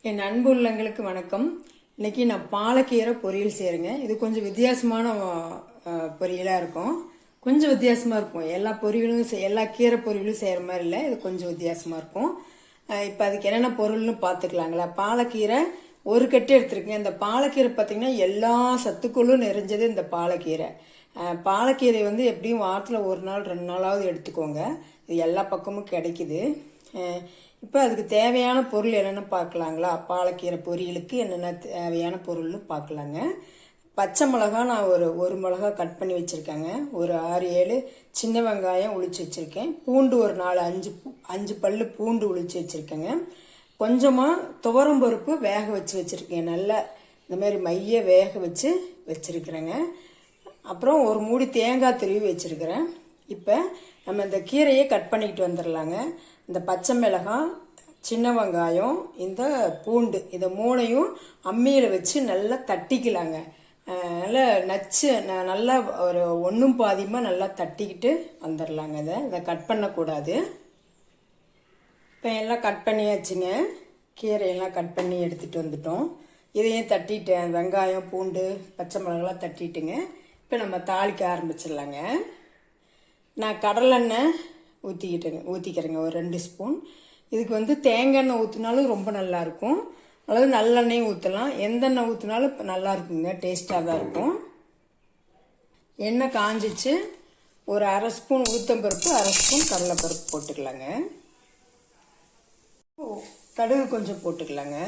என் அன்பு உள்ளங்களுக்கு வணக்கம். இன்னைக்கு நான் பாலக்கீரை பொரியல் செய்கிறேங்க. இது கொஞ்சம் வித்தியாசமான பொரியலாக இருக்கும். கொஞ்சம் வித்தியாசமாக இருக்கும். எல்லா பொரியலும் எல்லா கீரை பொரியலும் செய்கிற மாதிரி இல்லை. இது கொஞ்சம் வித்தியாசமாக இருக்கும். இப்போ அதுக்கு என்னென்ன பொருள்னு பார்த்துக்கலாங்களா. பாலக்கீரை ஒரு கட்டு எடுத்துருக்கேன். இந்த பாலக்கீரை பார்த்தீங்கன்னா எல்லா சத்துக்களும் நிறைஞ்சது இந்த பாலக்கீரை. பாலக்கீரை வந்து எப்படியும் வாரத்தில் ஒரு நாள் 2 நாளாவது எடுத்துக்கோங்க. இது எல்லா பக்கமும் கிடைக்குது. இப்போ அதுக்கு தேவையான பொருள் என்னென்னு பார்க்கலாங்களா. பாலக்கீரை பொரியலுக்கு என்னென்ன தேவையான பொருள்னு பார்க்கலாங்க. பச்சை மிளகா நான் ஒரு மிளகா கட் பண்ணி வச்சுருக்கேங்க. ஒரு 6-7 சின்ன வெங்காயம் உளிச்சு வச்சுருக்கேன். பூண்டு ஒரு 4-5 பல்லு பூண்டு உளிச்சு வச்சுருக்கேங்க. கொஞ்சமாக துவரம் பருப்பு வேக வச்சுருக்கேன். நல்லா இந்த மாதிரி மைய வேக வச்சுருக்கிறேங்க. அப்புறம் ஒரு மூடி தேங்காய் துருவி வச்சுருக்கிறேன். இப்போ நம்ம இந்த கீரையை கட் பண்ணிக்கிட்டு வந்துடலாங்க. இந்த பச்சை மிளகாய், சின்ன வெங்காயம், இந்த பூண்டு, இதை 3ஐயும் அம்மியில் வச்சு நல்லா தட்டிக்கலாங்க. நல்லா நல்லா ஒரு 1 பாதியமாக நல்லா தட்டிக்கிட்டு வந்துடலாங்க. இதை கட் பண்ணக்கூடாது. இப்போ எல்லாம் கட் பண்ணியாச்சுங்க. கீரையெல்லாம் கட் பண்ணி எடுத்துகிட்டு வந்துட்டோம். இதையும் தட்டிட்டேன். வெங்காயம், பூண்டு, பச்சை மிளகாலாம் தட்டிட்டுங்க. இப்போ நம்ம தாளிக்க ஆரம்பிச்சிடலாங்க. நான் கடலெண்ணெய் ஊற்றிக்கிறேங்க ஒரு 2 ஸ்பூன். இதுக்கு வந்து தேங்காய் எண்ணெய் ஊற்றினாலும் ரொம்ப நல்லாயிருக்கும். அல்லது நல்லெண்ணெயும் ஊற்றலாம். எந்த எண்ணெய் ஊற்றினாலும் நல்லா இருக்குங்க. டேஸ்ட்டாக தான் இருக்கும். எண்ணெய் காஞ்சிச்சு. ஒரு 1/2 ஸ்பூன் உளுத்தம்பருப்பு, 1/2 ஸ்பூன் கடலைப்பருப்பு போட்டுக்கலாங்க. கடுகு கொஞ்சம் போட்டுக்கலாங்க.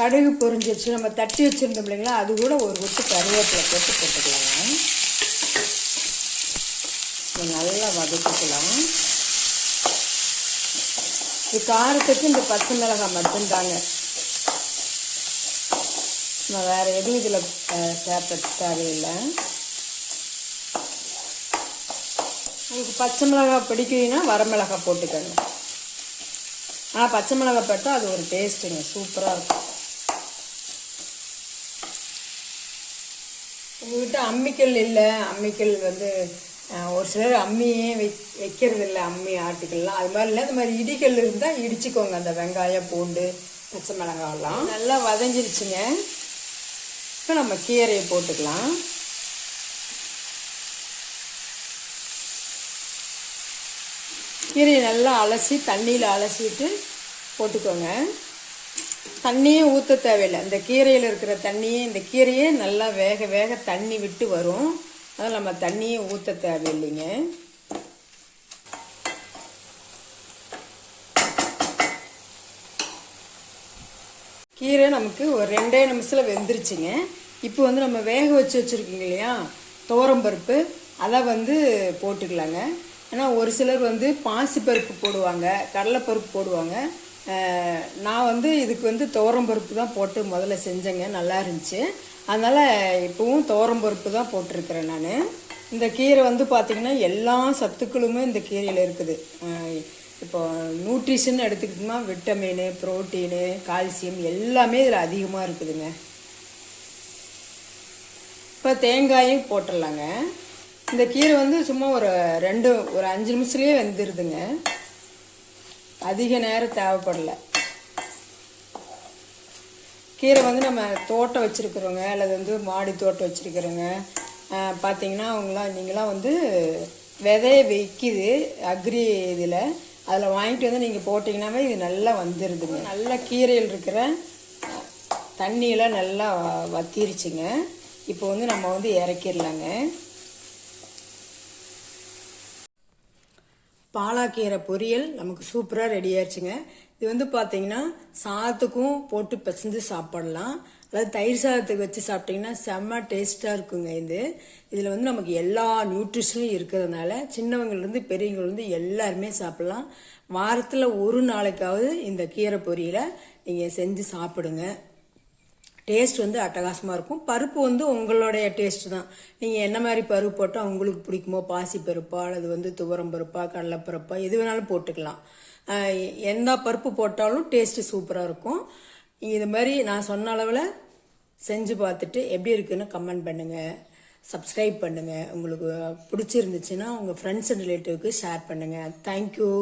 கடுகு பொரிஞ்சிச்சு. நம்ம தட்டி வச்சுருந்தோம் இல்லைங்களா, அது கூட ஒரு கொத்து கருவேப்பிலை போட்டுக்கலாங்க. நல்லா வதக்கிக்கலாம். இது காரத்துக்கு இந்த பச்சை மிளகாய் மட்டும்தாங்க. நான் வேறு எதுவும் இதில் சேர்க்க தேவையில்லை. உங்களுக்கு பச்சை மிளகாய் பிடிக்குதுன்னா வரமிளகாய் போட்டுக்கோங்க. ஆனால் பச்சை மிளகாய் போட்டால் அது ஒரு டேஸ்ட்டுங்க, சூப்பராக இருக்கும். உங்கள்கிட்ட அம்மிக்கல் இல்லை, அம்மிக்கல் வந்து ஒரு சிலர் அம்மியே வைக்கிறது இல்லை, அம்மி ஆட்டுக்கள்லாம். அது மாதிரி இல்லை. இந்த மாதிரி இடிக்கல் இருந்தால் இடிச்சுக்கோங்க. அந்த வெங்காயம், பூண்டு, பச்சை மிளகாயெல்லாம் நல்லா வதஞ்சிருச்சுங்க. இப்போ நம்ம கீரையை போட்டுக்கலாம். கீரையை நல்லா அலசி தண்ணியில் அலசிட்டு போட்டுக்கோங்க. தண்ணியே ஊற்ற தேவையில்லை. இந்த கீரையில் இருக்கிற தண்ணியே, இந்த கீரையே நல்லா வேக தண்ணி விட்டு வரும். அதில் நம்ம தண்ணியே ஊற்ற தேவையில்லைங்க. கீரை நமக்கு ஒரு 2 நிமிஷத்தில் வெந்துருச்சுங்க. இப்போ வந்து நம்ம வேக வச்சுருக்கீங்க இல்லையா துவரம்பருப்பு, அதை வந்து போட்டுக்கலாங்க. ஏன்னா ஒரு சிலர் வந்து பாசிப்பருப்பு போடுவாங்க, கடலைப்பருப்பு போடுவாங்க. நான் வந்து இதுக்கு வந்து துவரம்பருப்பு தான் போட்டு முதல்ல செஞ்சேங்க. நல்லா இருந்துச்சு. அதனால் இப்போவும் துவரம்பருப்பு தான் போட்டிருக்கிறேன் நான். இந்த கீரை வந்து பார்த்திங்கன்னா எல்லா சத்துக்களுமே இந்த கீரையில் இருக்குது. இப்போ நியூட்ரிஷன் எடுத்துக்கிட்டோம்னா விட்டமின், புரோட்டீனு, கால்சியம் எல்லாமே இதில் அதிகமாக இருக்குதுங்க. இப்போ தேங்காயும் போட்டுடலாங்க. இந்த கீரை வந்து சும்மா ஒரு 5 நிமிஷத்துலேயே வெந்துடுதுங்க. அதிக நேரம் தேவைப்படலை. கீரை வந்து நம்ம தோட்டம் வச்சுருக்குறோங்க, அல்லது வந்து மாடி தோட்டம் வச்சுருக்கிறோங்க. பார்த்தீங்கன்னா நீங்களாம் வந்து விதைய விற்கிது அக்ரி இதில், அதில் வாங்கிட்டு வந்து நீங்கள் போட்டிங்கன்னாவே இது நல்லா வந்துடுதுங்க. நல்லா கீரையில் இருக்கிற தண்ணியெல்லாம் நல்லா வத்திருச்சுங்க. இப்போ வந்து நம்ம வந்து இறக்கிடலாங்க. பாலாக்கீரை பொரியல் நமக்கு சூப்பராக ரெடி ஆயிடுச்சுங்க. இது வந்து பார்த்தீங்கன்னா சாதத்துக்கும் போட்டு பிசைஞ்சு சாப்பிடலாம். அதாவது தயிர் சாதத்துக்கு வச்சு சாப்பிட்டிங்கன்னா செம்ம டேஸ்ட்டாக இருக்குங்க. இதில் வந்து நமக்கு எல்லா நியூட்ரிஷனும் இருக்கிறதுனால சின்னவங்கலேருந்து பெரியவங்கலேருந்து எல்லாருமே சாப்பிட்லாம். வாரத்தில் ஒரு நாளைக்காவது இந்த கீரை பொரியலை நீங்கள் செஞ்சு சாப்பிடுங்க. டேஸ்ட் வந்து அட்டகாசமாக இருக்கும். பருப்பு வந்து உங்களுடைய டேஸ்ட்டு தான். நீங்கள் என்ன மாதிரி பருப்பு போட்டால் உங்களுக்கு பிடிக்குமோ, பாசி பருப்பா அல்லது வந்து துவரம் பருப்பா, கடலைப்பருப்பா, எது வேணாலும் போட்டுக்கலாம். எந்த பருப்பு போட்டாலும் டேஸ்ட்டு சூப்பராக இருக்கும். நீங்கள் இது மாதிரி நான் சொன்ன அளவில் செஞ்சு பார்த்துட்டு எப்படி இருக்குன்னு கமெண்ட் பண்ணுங்கள், சப்ஸ்கிரைப் பண்ணுங்கள். உங்களுக்கு பிடிச்சிருந்துச்சுன்னா உங்கள் ஃப்ரெண்ட்ஸ் அண்ட் ரிலேட்டிவ்க்கு ஷேர் பண்ணுங்கள். தேங்க்யூ.